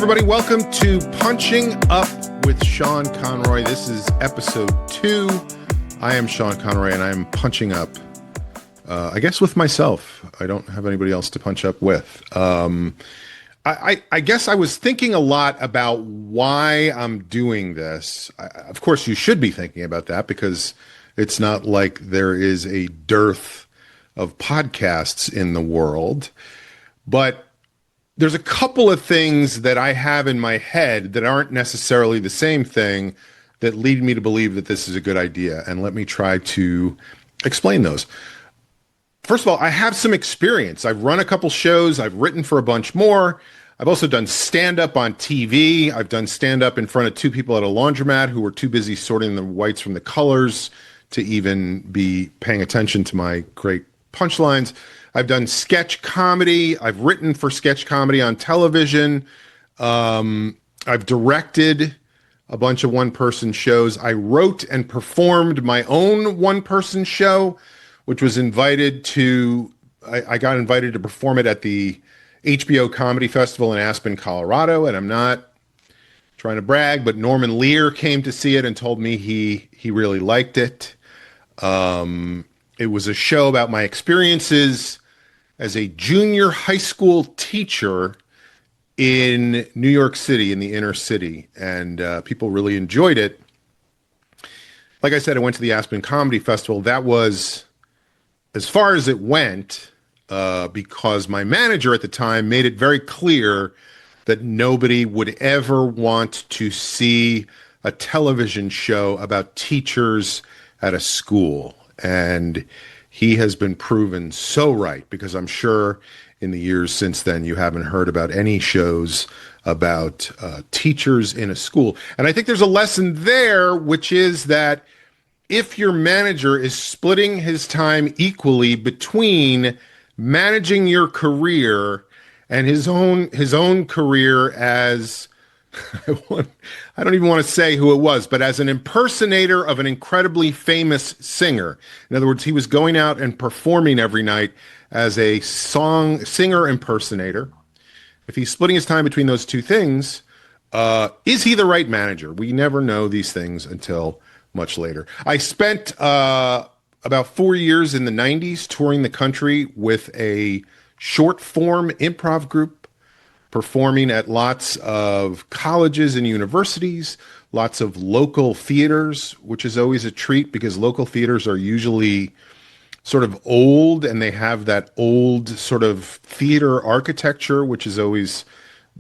everybody. Welcome to Punching Up with Sean Conroy. This is episode 2. I am Sean Conroy, and I'm punching up, I guess, with myself. I don't have anybody else to punch up with. I guess I was thinking a lot about why I'm doing this. Of course, you should be thinking about that because it's not like there is a dearth of podcasts in the world. But there's a couple of things that I have in my head that aren't necessarily the same thing that lead me to believe that this is a good idea. And let me try to explain those. First of all, I have some experience. I've run a couple shows. I've written for a bunch more. I've also done stand-up on TV. I've done stand-up in front of 2 people at a laundromat who were too busy sorting the whites from the colors to even be paying attention to my great punchlines. I've done sketch comedy. I've written for sketch comedy on television. I've directed a bunch of one-person shows. I wrote and performed my own one-person show, which was invited to, I got invited to perform it at the HBO Comedy Festival in Aspen, Colorado. And I'm not trying to brag, but Norman Lear came to see it and told me he really liked it. It was a show about my experiences as a junior high school teacher in New York City, in the inner city, and people really enjoyed it. Like I said, I went to the Aspen Comedy Festival. That was as far as it went, because my manager at the time made it very clear that nobody would ever want to see a television show about teachers at a school. And he has been proven so right, because I'm sure in the years since then you haven't heard about any shows about teachers in a school. And I think there's a lesson there, which is that if your manager is splitting his time equally between managing your career and his own career as I don't even want to say who it was, but as an impersonator of an incredibly famous singer. In other words, he was going out and performing every night as a singer impersonator. If he's splitting his time between those two things, is he the right manager? We never know these things until much later. I spent about 4 years in the 90s touring the country with a short form improv group, performing at lots of colleges and universities, lots of local theaters, which is always a treat because local theaters are usually sort of old and they have that old sort of theater architecture, which is always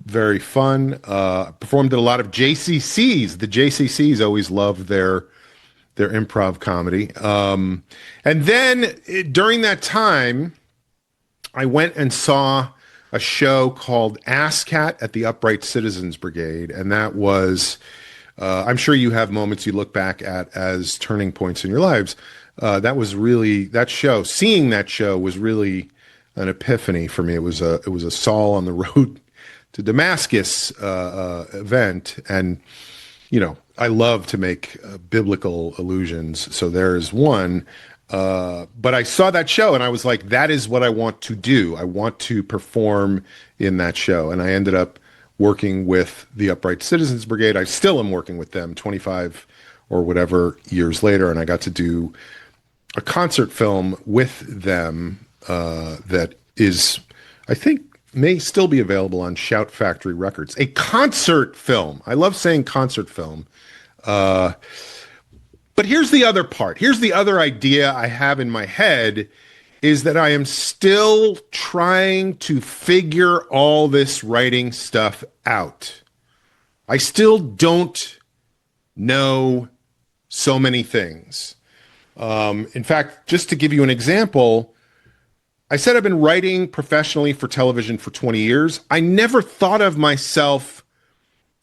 very fun. Performed at a lot of JCCs. The JCCs always love their improv comedy. And then during that time, I went and saw a show called Asscat at the Upright Citizens Brigade. And that was, I'm sure you have moments you look back at as turning points in your lives. Seeing that show was really an epiphany for me. It was a Saul on the road to Damascus event. And, you know, I love to make biblical allusions. So there's one. But I saw that show and I was like, that is what I want to do. I want to perform in that show. And I ended up working with the Upright Citizens Brigade. I still am working with them 25 or whatever years later. And I got to do a concert film with them that is, I think, may still be available on Shout Factory Records. A concert film. I love saying concert film. But here's the other part. Here's the other idea I have in my head, is that I am still trying to figure all this writing stuff out. I still don't know so many things. In fact, just to give you an example, I said I've been writing professionally for television for 20 years. I never thought of myself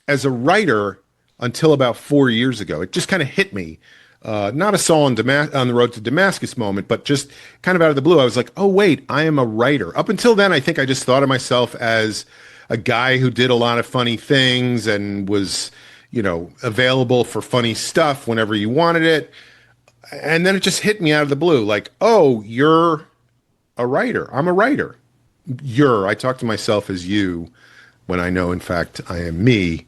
as a writer until about 4 years ago. It just kind of hit me. Not a Saul on the road to Damascus moment, but just kind of out of the blue. I was like, oh, wait, I am a writer. Up until then, I think I just thought of myself as a guy who did a lot of funny things and was, you know, available for funny stuff whenever you wanted it. And then it just hit me out of the blue. Like, oh, you're a writer. I'm a writer. I talk to myself as you when I know, in fact, I am me.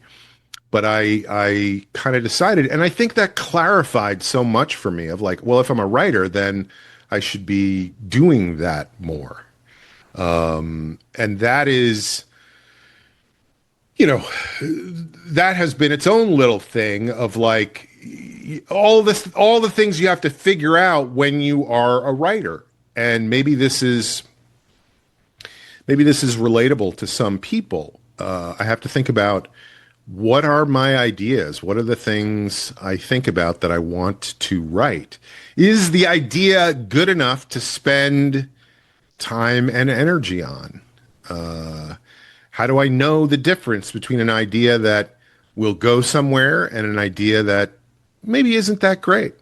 But I kind of decided, and I think that clarified so much for me of like, well, if I'm a writer, then I should be doing that more. And that is, you know, that has been its own little thing of like all the things you have to figure out when you are a writer. And maybe this is relatable to some people. I have to think about, what are my ideas? What are the things I think about that I want to write? Is the idea good enough to spend time and energy on? How do I know the difference between an idea that will go somewhere and an idea that maybe isn't that great?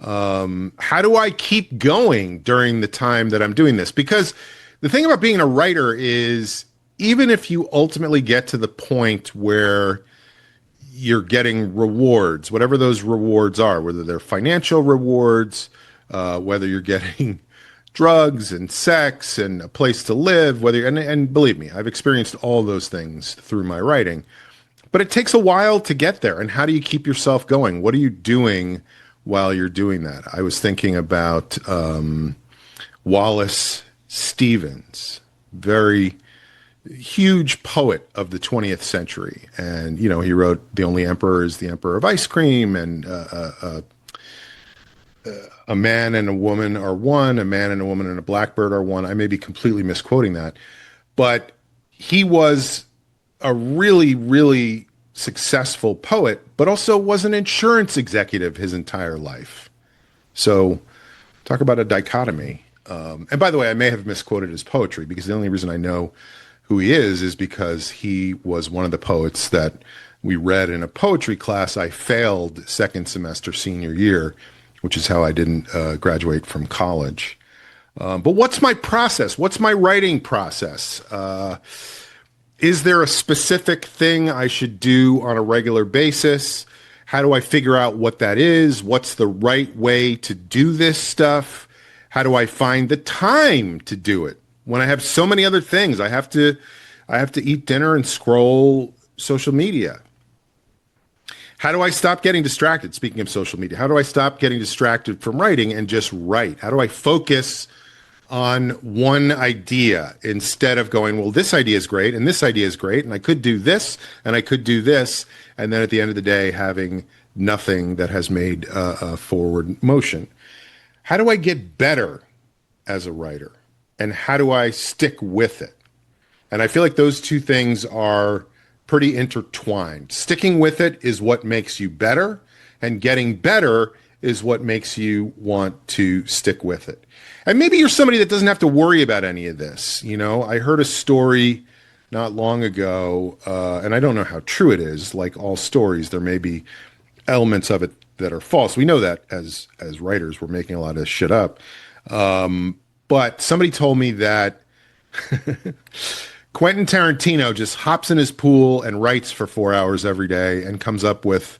How do I keep going during the time that I'm doing this? Because the thing about being a writer is, even if you ultimately get to the point where you're getting rewards, whatever those rewards are, whether they're financial rewards, whether you're getting drugs and sex and a place to live, and believe me, I've experienced all those things through my writing, but it takes a while to get there. And how do you keep yourself going? What are you doing while you're doing that? I was thinking about Wallace Stevens, very huge poet of the 20th century. And, you know, he wrote The Only Emperor is the Emperor of Ice Cream, and A Man and a Woman Are One, A Man and a Woman and a Blackbird Are One. I may be completely misquoting that. But he was a really, really successful poet, but also was an insurance executive his entire life. So talk about a dichotomy. And by the way, I may have misquoted his poetry, because the only reason I know who he is because he was one of the poets that we read in a poetry class I failed second semester senior year, which is how I didn't graduate from college. But what's my process? What's my writing process? Is there a specific thing I should do on a regular basis? How do I figure out what that is? What's the right way to do this stuff? How do I find the time to do it when I have so many other things? I have to eat dinner and scroll social media. How do I stop getting distracted? Speaking of social media, how do I stop getting distracted from writing and just write? How do I focus on one idea instead of going, well, this idea is great and this idea is great and I could do this and I could do this, and then at the end of the day having nothing that has made a forward motion? How do I get better as a writer? And how do I stick with it? And I feel like those two things are pretty intertwined. Sticking with it is what makes you better, and getting better is what makes you want to stick with it. And maybe you're somebody that doesn't have to worry about any of this. You know, I heard a story not long ago, and I don't know how true it is. Like all stories, there may be elements of it that are false. We know that as writers, we're making a lot of shit up. But somebody told me that Quentin Tarantino just hops in his pool and writes for 4 hours every day and comes up with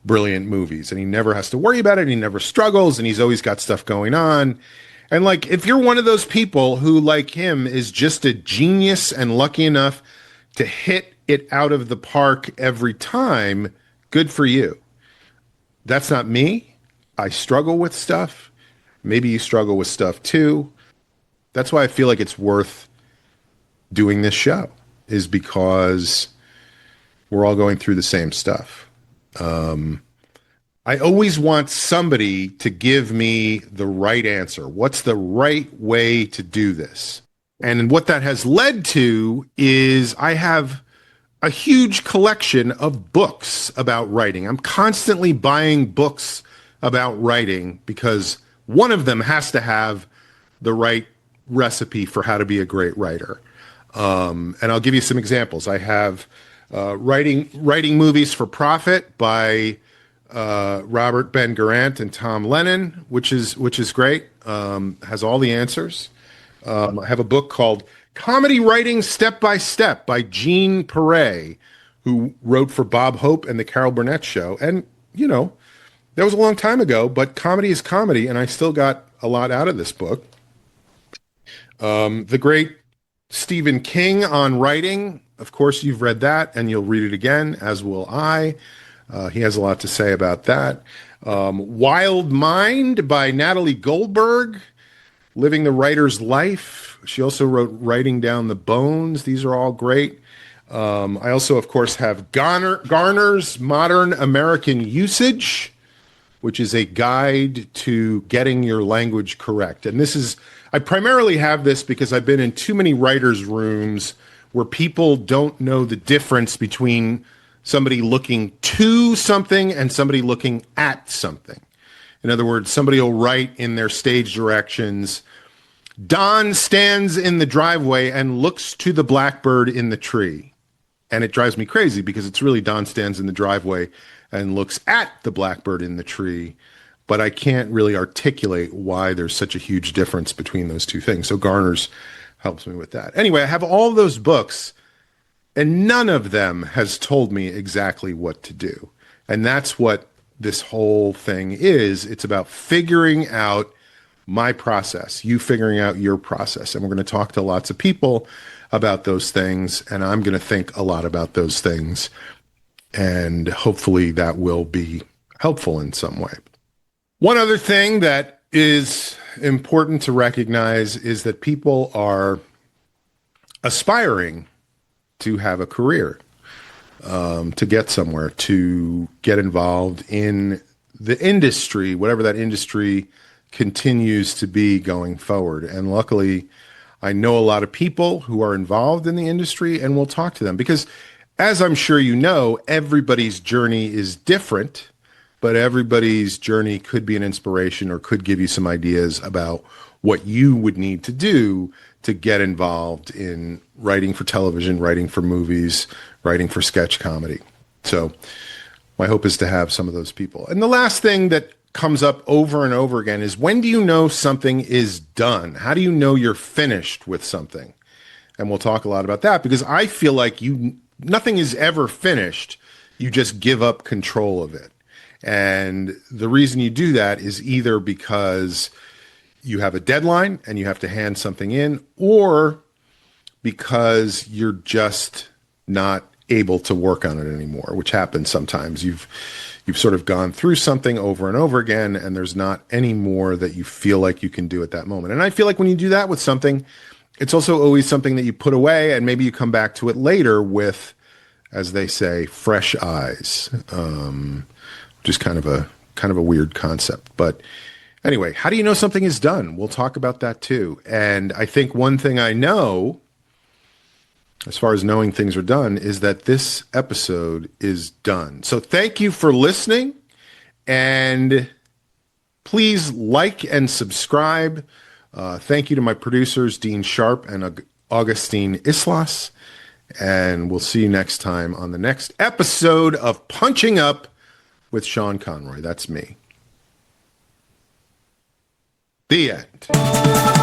brilliant movies. And he never has to worry about it. And he never struggles. And he's always got stuff going on. And like, if you're one of those people who, like him, is just a genius and lucky enough to hit it out of the park every time, good for you. That's not me. I struggle with stuff. Maybe you struggle with stuff too. That's why I feel like it's worth doing this show, is because we're all going through the same stuff. I always want somebody to give me the right answer. What's the right way to do this? And what that has led to is I have a huge collection of books about writing. I'm constantly buying books about writing because one of them has to have the right recipe for how to be a great writer. And I'll give you some examples. I have Writing Movies for Profit by Robert Ben Garant and Tom Lennon, which is great. Has all the answers. I have a book called Comedy Writing Step by Step by Gene Perret, who wrote for Bob Hope and the Carol Burnett Show. And, you know, that was a long time ago, but comedy is comedy, and I still got a lot out of this book. The great Stephen King on writing, Of course, you've read that, and you'll read it again, as will I. He has a lot to say about that. Wild Mind by Natalie Goldberg, Living the Writer's Life. She also wrote Writing Down the Bones. These are all great. I also, of course, have Garner's Modern American Usage, which is a guide to getting your language correct. And I primarily have this because I've been in too many writers' rooms where people don't know the difference between somebody looking to something and somebody looking at something. In other words, somebody will write in their stage directions, Don stands in the driveway and looks to the blackbird in the tree. And it drives me crazy because it's really Don stands in the driveway and looks at the blackbird in the tree. But I can't really articulate why there's such a huge difference between those two things. So Garner's helps me with that. Anyway, I have all those books, and none of them has told me exactly what to do. And that's what this whole thing is. It's about figuring out my process, you figuring out your process. And we're going to talk to lots of people about those things, and I'm going to think a lot about those things. And hopefully that will be helpful in some way. One other thing that is important to recognize is that people are aspiring to have a career, to get somewhere, to get involved in the industry, whatever that industry continues to be going forward. And luckily, I know a lot of people who are involved in the industry, and we'll talk to them because, as I'm sure you know, everybody's journey is different, but everybody's journey could be an inspiration or could give you some ideas about what you would need to do to get involved in writing for television, writing for movies, writing for sketch comedy. So my hope is to have some of those people. And the last thing that comes up over and over again is, when do you know something is done? How do you know you're finished with something? And we'll talk a lot about that because I feel like nothing is ever finished. You just give up control of it. And the reason you do that is either because you have a deadline and you have to hand something in, or because you're just not able to work on it anymore, which happens sometimes. You've sort of gone through something over and over again, and there's not any more that you feel like you can do at that moment. And I feel like when you do that with something, it's also always something that you put away, and maybe you come back to it later with, as they say, fresh eyes, which is kind of a weird concept. But anyway, how do you know something is done? We'll talk about that too. And I think one thing I know, as far as knowing things are done, is that this episode is done. So thank you for listening, and please like and subscribe. Thank you to my producers, Dean Sharp and Augustine Islas, and we'll see you next time on the next episode of Punching Up with Sean Conroy. That's me. The end.